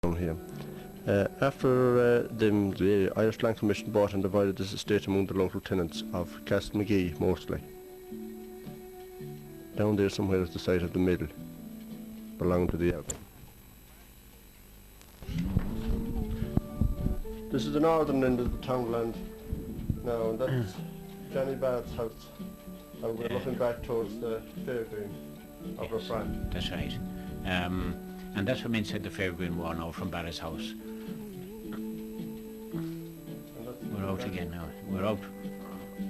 down here. After the Irish Land Commission bought and divided this estate among the local tenants of Castlemagee mostly. Down there somewhere is the site of the mill belonging to the Abbey. This is the northern end of the townland now, and that's Johnny Bard's house. And we're looking back towards the fairgreen of Rathfran. That's right. And that's from inside the fairgreen wall now, from Barra's house. We're out again now. We're out.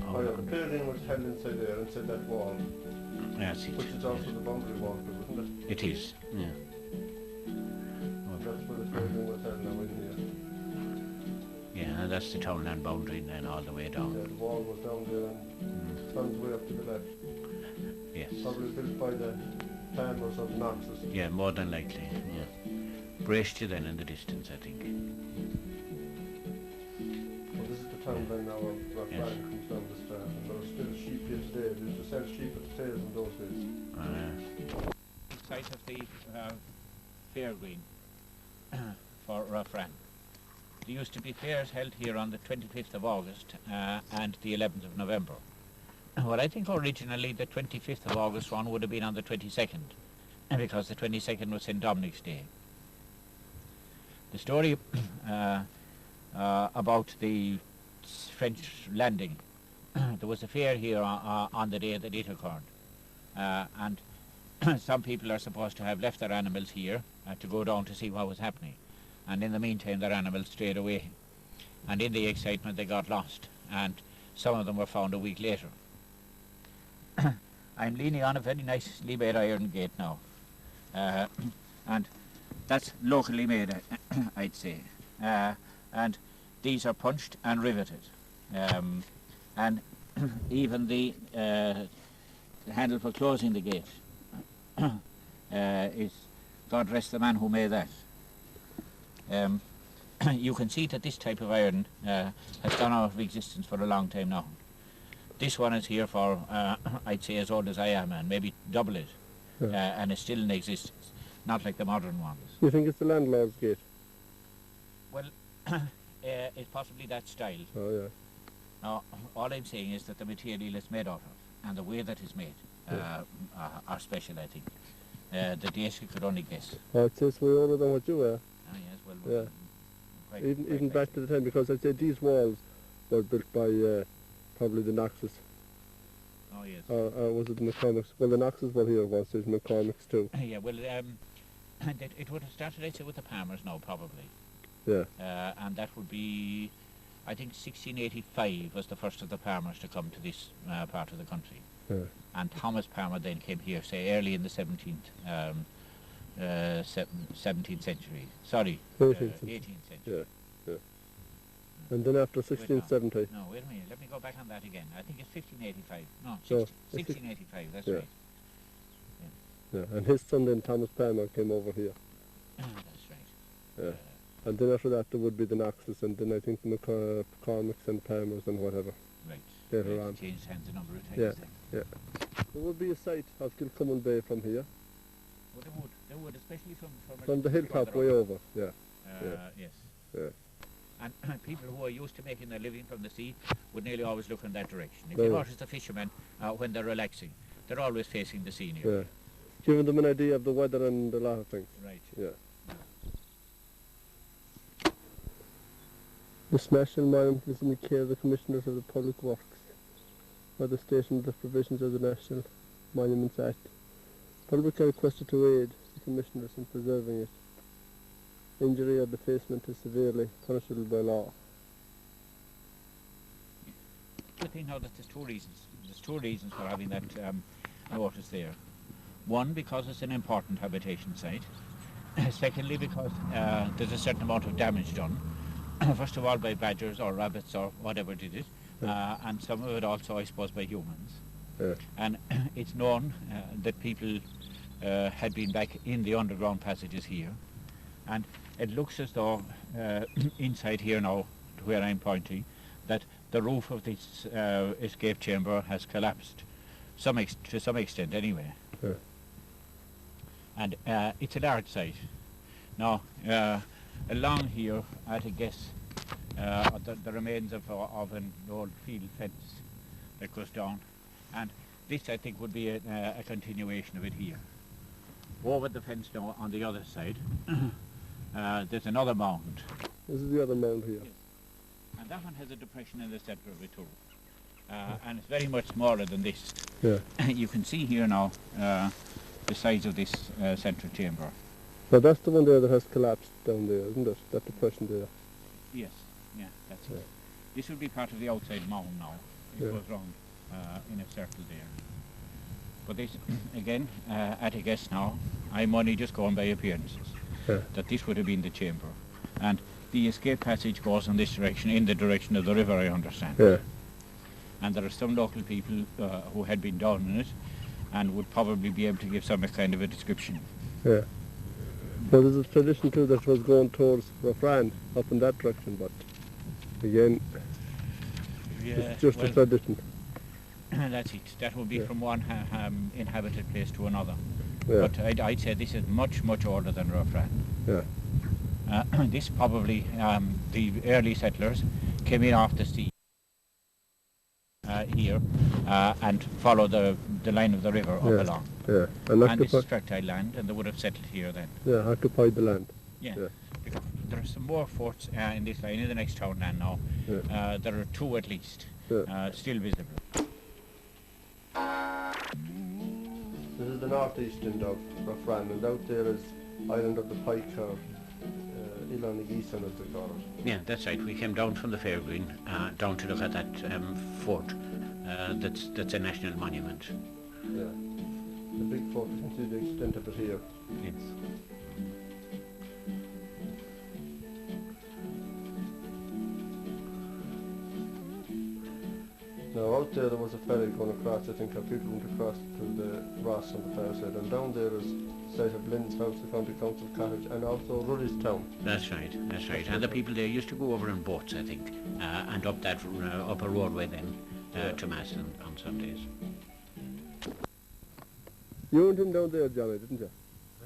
Oh yeah, the building was held inside there, inside that wall. That's it. Which is also the boundary wall, isn't it? It is, yeah. And that's where the building was held now in here. Yeah, and that's the townland boundary then all the way down. Yeah, the wall was down there and runs way up to the left. Yes. Probably built by the farmers of Knox's. Yeah, more than likely, yeah. Braced you then in the distance, I think. Well, this is the townland now of Rathfran. Yes. Comes down the start, and there are still sheep here today. They used to sell sheep at the tails in those days. The site of the fairgreen for Rathfran. There used to be fairs held here on the 25th of August and the 11th of November. Well, I think originally the 25th of August one would have been on the 22nd, because the 22nd was St. Dominic's Day. The story about the French landing, there was a fair here on the day that it occurred, and some people are supposed to have left their animals here to go down to see what was happening, and in the meantime their animals strayed away, and in the excitement they got lost, and some of them were found a week later. I'm leaning on a very nicely made iron gate now, and that's locally made, I'd say, and these are punched and riveted, and even the handle for closing the gate is, God rest the man who made that. You can see that this type of iron has gone out of existence for a long time now. This one is here for, I'd say, as old as I am, and maybe double it, and it's still in existence, not like the modern ones. You think it's the landlord's gate? Well, it's possibly that style. Oh yeah. Now, all I'm saying is that the material it's made out of, and the way that it's made, are special, I think. The date you could only guess. Oh, it says we're older than what you were. Ah, yes, well, yeah. Even back to the time, because I'd say these walls were built by probably the Knoxes. Oh, yes. Was it the McCormicks? Well, the Knoxes were here once, there's McCormicks too. Yeah, well, it would have started, I'd say, with the Palmers now, probably. Yeah. And that would be, I think 1685 was the first of the Palmers to come to this part of the country. Yeah. And Thomas Palmer then came here, say, early in the 17th century. Sorry, 18th 18th century. Yeah, yeah. And then after 1670. No, wait a minute, let me go back on that again. I think it's 1585. No, 1685, that's yeah. right. Yeah, and his son then, Thomas Palmer, came over here. That's right. Yeah. And then after that there would be the Knoxes, and then I think the McCormicks and Palmers and whatever. Right. Later on. Changed hands a number of times Yeah, then. yeah. There would be a sight of Kilcummin Bay from here. Well, they would, especially From the hilltop way over, yeah. Yes. Yeah. And people who are used to making their living from the sea would nearly always look in that direction. If Yeah. you notice the fishermen, when they're relaxing, they're always facing the sea near. Yeah. Giving them an idea of the weather and a lot of things. Right. Yeah. This national monument is in the care of the Commissioners of the Public Works, by the station of the provisions of the National Monuments Act. Public are requested to aid the Commissioners in preserving it. Injury or defacement is severely punishable by law. Good thing now that there's two reasons. There's two reasons for having that notice there. One, because it's an important habitation site. Secondly, because there's a certain amount of damage done. First of all by badgers or rabbits or whatever did it, and some of it also, I suppose, by humans. Yeah. And it's known that people had been back in the underground passages here, and it looks as though inside here now, to where I'm pointing, that the roof of this escape chamber has collapsed, to some extent anyway. Yeah. And it's a large site. Now, along here, at a guess, the remains of an old field fence that goes down, and this I think would be a continuation of it here. Over the fence now on the other side, there's another mound. This is the other mound here. Yes. And that one has a depression in the centre of it too. And it's very much smaller than this. Yeah. You can see here now the size of this central chamber. Now that's the one there that has collapsed down there, isn't it? That depression there. Yes, yeah, that's Yeah. it. This would be part of the outside mound now. It Yeah. goes round in a circle there. But this, again, at a guess now, I'm only just going by appearances, Yeah. that this would have been the chamber. And the escape passage goes in this direction, in the direction of the river, I understand. Yeah. And there are some local people who had been down in it and would probably be able to give some kind of a description. Yeah. Well, there's a tradition too that was going towards Rathfran up in that direction, but again, it's just a tradition. That's it. That would be Yeah. from one inhabited place to another. Yeah. But I'd say this is much, much older than Rathfran. Yeah. This probably, the early settlers came in off the sea here and followed the line of the river up Yeah. along. Yeah. And this is fertile land, and they would have settled here then. Yeah, occupied the land. Yeah. Yeah. Because there are some more forts in this line, in the next townland now. Yeah. There are two at least, Yeah. still visible. This is the northeast end of Rathfran, and out there is Island of the Pike, or Castlemagee as they call it. Yeah, that's right. We came down from the Fairgreen down to look at that fort. That's a national monument. Yeah. The big fort, you can see the extent of it here. Yes. Now out there was a ferry going across, I think, or people went across to the Ross on the far side, and down there is the site of Lynn's house, the county council cottage, and also Ruddy's town. That's right, that's right. And the people there used to go over in boats, I think, and up that upper roadway then to Mass on Sundays. You went in down there, Johnny, didn't you?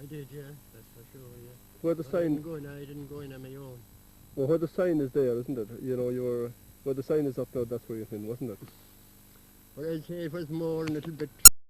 I did, yeah, that's for sure, yeah. Where the But sign, I didn't go in on my own. well, where the sign is there, isn't it? You know, you were, where the sign is up there, that's where you're in, wasn't it? But I'd say it was more a little bit